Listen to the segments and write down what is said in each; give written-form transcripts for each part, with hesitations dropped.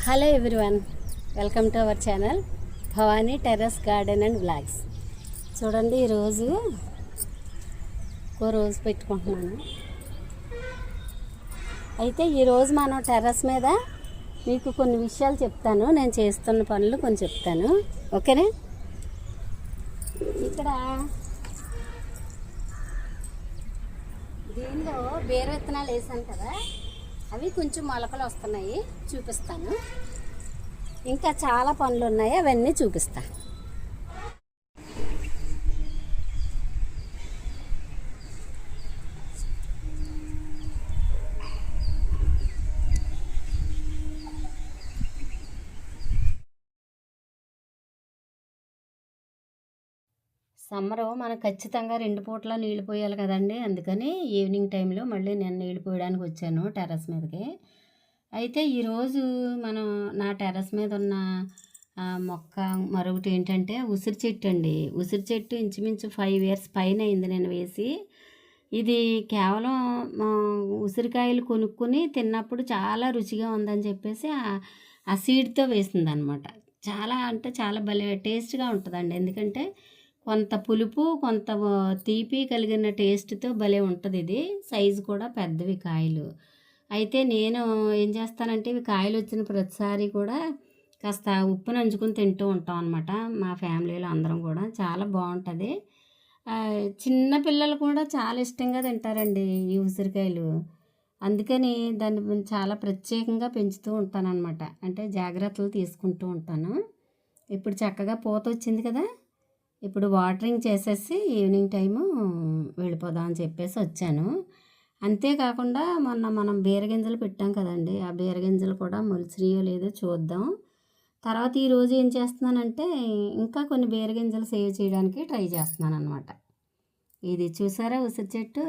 Hello everyone, welcome to our channel Bhavani terrace garden and blogs. చూడండి, ఈరోజు రోజు పెట్టుకుంటున్నాను. అయితే ఈరోజు మనం టెర్రస్ మీద మీకు కొన్ని విషయాలు చెప్తాను. నేను చేస్తున్న పనులు కొన్ని చెప్తాను, ఓకేనా? ఇక్కడ దీనిలో బీర విత్తనాలు వేసాను కదా, అవి కొంచెం మొలకలు వస్తున్నాయి, చూపిస్తాను. ఇంకా చాలా పనులు ఉన్నాయి, అవన్నీ చూపిస్తాను. సమ్మరు మనకు ఖచ్చితంగా 2 పూట్ల నీళ్ళు పోయాలి కదండి. అందుకని ఈవినింగ్ టైంలో మళ్ళీ నేను నీళ్ళు పోయడానికి వచ్చాను టెర్రస్ మీదకి. అయితే ఈరోజు మనం నా టెర్రస్ మీద ఉన్న మొక్క మరొకటి ఏంటంటే ఉసిరి చెట్టు అండి. ఉసిరి చెట్టు ఇంచుమించు 5 ఇయర్స్ పైన అయింది నేను వేసి. ఇది కేవలం ఉసిరికాయలు కొనుక్కొని తిన్నప్పుడు చాలా రుచిగా ఉందని చెప్పేసి ఆ సీడ్తో వేసిందనమాట. చాలా అంటే చాలా భలే టేస్ట్గా ఉంటుందండి. ఎందుకంటే కొంత పులుపు కొంత తీపి కలిగిన టేస్ట్తో భలే ఉంటుంది. ఇది సైజు కూడా పెద్దవి కాయలు. అయితే నేను ఏం చేస్తానంటే ఇవి కాయలు వచ్చిన ప్రతిసారి కూడా కాస్త ఉప్పు నంచుకుని తింటూ ఉంటాం అనమాట. మా ఫ్యామిలీలో అందరం కూడా చాలా బాగుంటుంది. చిన్న పిల్లలు కూడా చాలా ఇష్టంగా తింటారండి ఈ ఉసిరికాయలు. అందుకని దాన్ని చాలా ప్రత్యేకంగా పెంచుతూ ఉంటాను అనమాట. అంటే జాగ్రత్తలు తీసుకుంటూ ఉంటాను. ఇప్పుడు చక్కగా పూత వచ్చింది కదా, ఇప్పుడు వాటరింగ్ చేసేసి ఈవినింగ్ టైము వెళ్ళిపోదాం అని చెప్పేసి వచ్చాను. అంతేకాకుండా మొన్న మనం బీరగింజలు పెట్టాం కదండి, ఆ బీరగింజలు కూడా మొలిచినాయో లేదో చూద్దాం. తర్వాత ఈరోజు ఏం చేస్తున్నానంటే ఇంకా కొన్ని బీరగింజలు సేవ్ చేయడానికి ట్రై చేస్తున్నాను అనమాట. ఇది చూసారా ఉసిరి చెట్టు,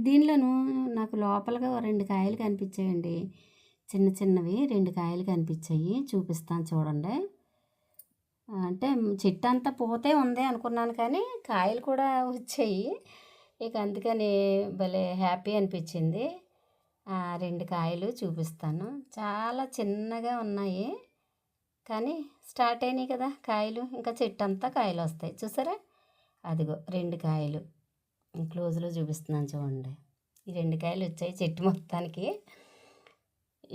దీనిలోనూ నాకు లోపలగా 2 కాయలు కనిపించాయండి. చిన్న చిన్నవి 2 కాయలు కనిపించాయి, చూపిస్తాను చూడండి. అంటే చెట్టు అంతా పోతే ఉంది అనుకున్నాను, కానీ కాయలు కూడా వచ్చాయి. ఇక అందుకని భలే హ్యాపీ అనిపించింది. 2 కాయలు చూపిస్తాను. చాలా చిన్నగా ఉన్నాయి, కానీ స్టార్ట్ అయినాయి కదా కాయలు. ఇంకా చెట్టు అంతా కాయలు వస్తాయి. చూసారా, అదిగో 2 కాయలు క్లోజ్లో చూపిస్తున్నాను చూడండి. ఈ 2 కాయలు వచ్చాయి చెట్టు మొత్తానికి.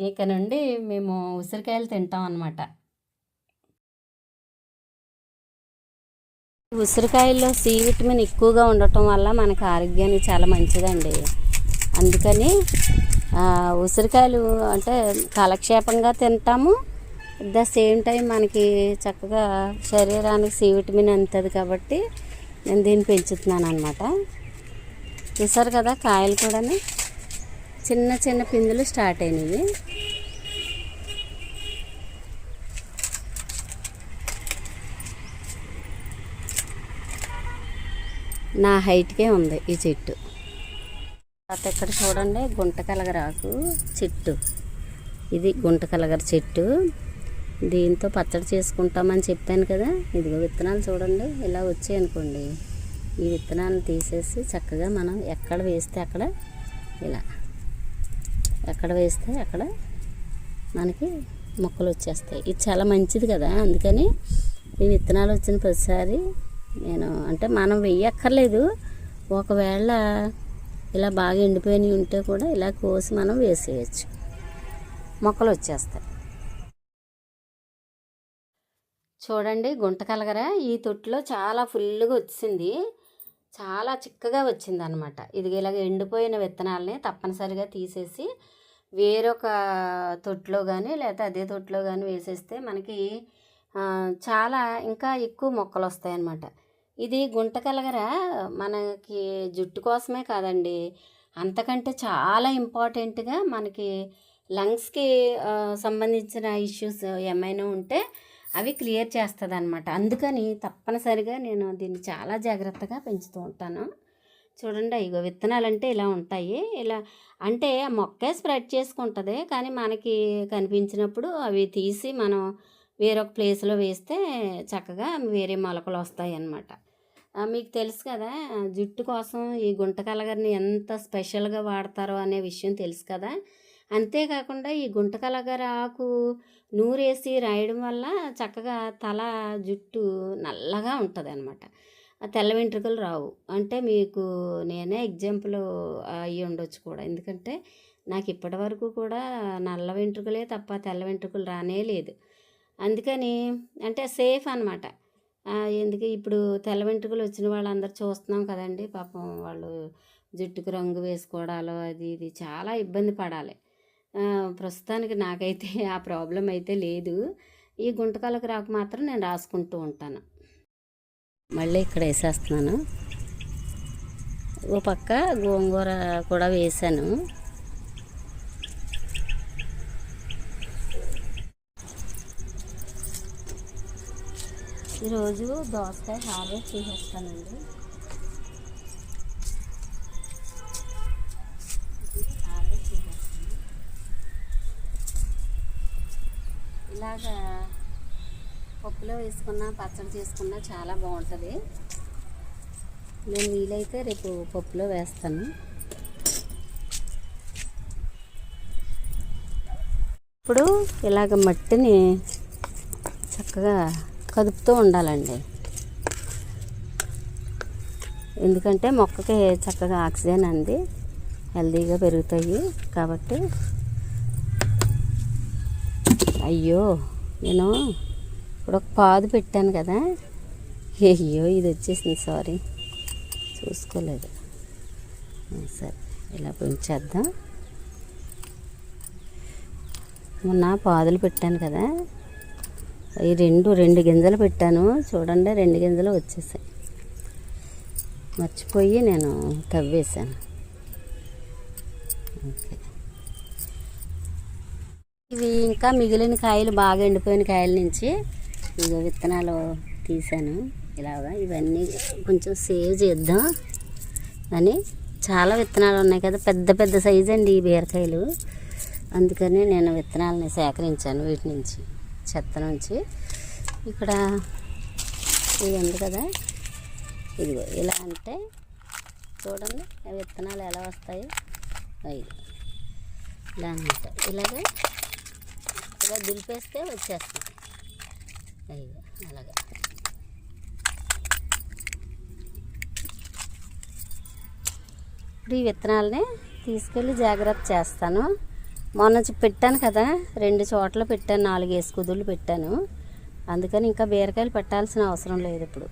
ఇక నుండి మేము ఉసిరికాయలు తింటాం అన్నమాట. ఉసిరికాయల్లో సి విటమిన్ ఎక్కువగా ఉండటం వల్ల మనకు ఆరోగ్యానికి చాలా మంచిదండి. అందుకని ఉసిరికాయలు అంటే కాలక్షేపంగా తింటాము, అట్ ద సేమ్ టైం మనకి చక్కగా శరీరానికి సి విటమిన్ అందుతుంది. కాబట్టి నేను దీన్ని పెంచుతున్నాను అనమాట. చూసారు కదా, కాయలు కూడా చిన్న చిన్న పిందులు స్టార్ట్ అయినాయి. నా హైట్కే ఉంది ఈ చెట్టు. తర్వాత ఇక్కడ చూడండి, గుంటకలగరాకు చెట్టు. ఇది గుంటకలగర చెట్టు. దీంతో పచ్చడి చేసుకుంటామని చెప్పాను కదా. ఇదిగో విత్తనాలు చూడండి, ఇలా వచ్చాయి అనుకోండి. ఈ విత్తనాలను తీసేసి చక్కగా మనం ఎక్కడ వేస్తే అక్కడ, ఇలా ఎక్కడ వేస్తే అక్కడ మనకి మొక్కలు వచ్చేస్తాయి. ఇది చాలా మంచిది కదా. అందుకని ఈ విత్తనాలు వచ్చిన ప్రతిసారి నేను అంటే మనం వెయ్యక్కర్లేదు. ఒకవేళ ఇలా బాగా ఎండిపోయినవి ఉంటే కూడా ఇలా కోసి మనం వేసేయచ్చు, మొక్కలు వచ్చేస్తాయి. చూడండి, గుంటకలగర ఈ తొట్టులో చాలా ఫుల్గా వచ్చింది, చాలా చిక్కగా వచ్చింది అనమాట. ఇది ఇలాగ ఎండిపోయిన విత్తనాలని తప్పనిసరిగా తీసేసి వేరొక తొట్టులో కానీ లేకపోతే అదే తొట్టులో కానీ వేసేస్తే మనకి చాలా ఇంకా ఎక్కువ మొక్కలు వస్తాయి అన్నమాట. ఇది గుంటకలగర మనకి జుట్టు కోసమే కాదండి, అంతకంటే చాలా ఇంపార్టెంట్గా మనకి లంగ్స్కి సంబంధించిన ఇష్యూస్ ఏమైనా ఉంటే అవి క్లియర్ చేస్తుంది అనమాట. అందుకని తప్పనిసరిగా నేను దీన్ని చాలా జాగ్రత్తగా పెంచుతూ ఉంటాను. చూడండి, ఇగో విత్తనాలు అంటే ఇలా ఉంటాయి. ఇలా అంటే మొక్కే స్ప్రెడ్ చేసుకుంటుంది, కానీ మనకి కనిపించినప్పుడు అవి తీసి మనం వేరొక ప్లేస్లో వేస్తే చక్కగా వేరే మొలకలు వస్తాయి అన్నమాట. మీకు తెలుసు కదా, జుట్టు కోసం ఈ గుంటకలగరని ఎంత స్పెషల్గా వాడతారో అనే విషయం తెలుసు కదా. అంతేకాకుండా ఈ గుంటకలగర ఆకు నూరేసి రాయడం వల్ల చక్కగా తల జుట్టు నల్లగా ఉంటుంది అనమాట. ఆ తెల్ల వెంట్రుకలు రావు. అంటే మీకు నేనే ఎగ్జాంపుల్ అయ్యి ఉండొచ్చు కూడా. ఎందుకంటే నాకు ఇప్పటి వరకు కూడా నల్ల వెంట్రుకలే తప్ప తెల్ల వెంట్రుకలు రానే లేదు. అందుకని అంటే సేఫ్ అనమాట. ఎందుకు ఇప్పుడు తెల్ల వెంట్రుకలు వచ్చిన వాళ్ళందరూ చూస్తున్నాం కదండి. పాపం వాళ్ళు జుట్టుకు రంగు వేసుకోవడాలు అది ఇది చాలా ఇబ్బంది పడాలి. ప్రస్తుతానికి నాకైతే ఆ ప్రాబ్లం అయితే లేదు. ఈ గుంటకలకు రాకు మాత్రం నేను రాసుకుంటూ ఉంటాను. మళ్ళీ ఇక్కడ వేసేస్తున్నాను. ఓ పక్క గోంగూర కూడా వేసాను. ఈరోజు దోసకాయ హార్వెస్ట్ చేసేస్తానండి. ఇలాగా పప్పులో వేసుకున్నా పచ్చడి చేసుకున్నా చాలా బాగుంటుంది. నేను వీలైతే రేపు పప్పులో వేస్తాను. ఇప్పుడు ఇలాగ మట్టిని చక్కగా కదుపుతూ ఉండాలండి. ఎందుకంటే మొక్కకి చక్కగా ఆక్సిజన్ అంది హెల్తీగా పెరుగుతాయి కాబట్టి. అయ్యో, నేను ఇప్పుడు ఒక పాదు పెట్టాను కదా. అయ్యో, ఇది వచ్చేసింది, సారీ, చూసుకోలేదు. సరే, ఇలా పెంచేద్దాం. మొన్న పాదులు పెట్టాను కదా, ఈ రెండు గింజలు పెట్టాను చూడండి. 2 గింజలు వచ్చేసాయి. మర్చిపోయి నేను తవ్వేశాను. ఓకే, ఇవి ఇంకా మిగిలిన కాయలు బాగా ఎండిపోయిన కాయల నుంచి ఇక విత్తనాలు తీసాను. ఇలాగా ఇవన్నీ కొంచెం సేవ్ చేద్దాం అని. చాలా విత్తనాలు ఉన్నాయి కదా, పెద్ద పెద్ద సైజు అండి ఈ బీరకాయలు. అందుకని నేను విత్తనాలని సేకరించాను వీటి నుంచి, చెత్త నుంచి. ఇక్కడ ఇది ఉంది కదా, ఇదిగో ఇలా అంటే చూడండి విత్తనాలు ఎలా వస్తాయి. ఇలా అనమాట. ఇలాగే ఇలా దులిపేస్తే వచ్చేస్తాయి. అలాగా ఇప్పుడు ఈ విత్తనాలని తీసుకెళ్ళి జాగ్రత్త చేస్తాను. మొన్న పెట్టాను కదా, 2 చోట్ల పెట్టాను, 4 వేసి కుదుళ్ళు పెట్టాను. అందుకని ఇంకా బీరకాయలు పెట్టాల్సిన అవసరం లేదు ఇప్పుడు.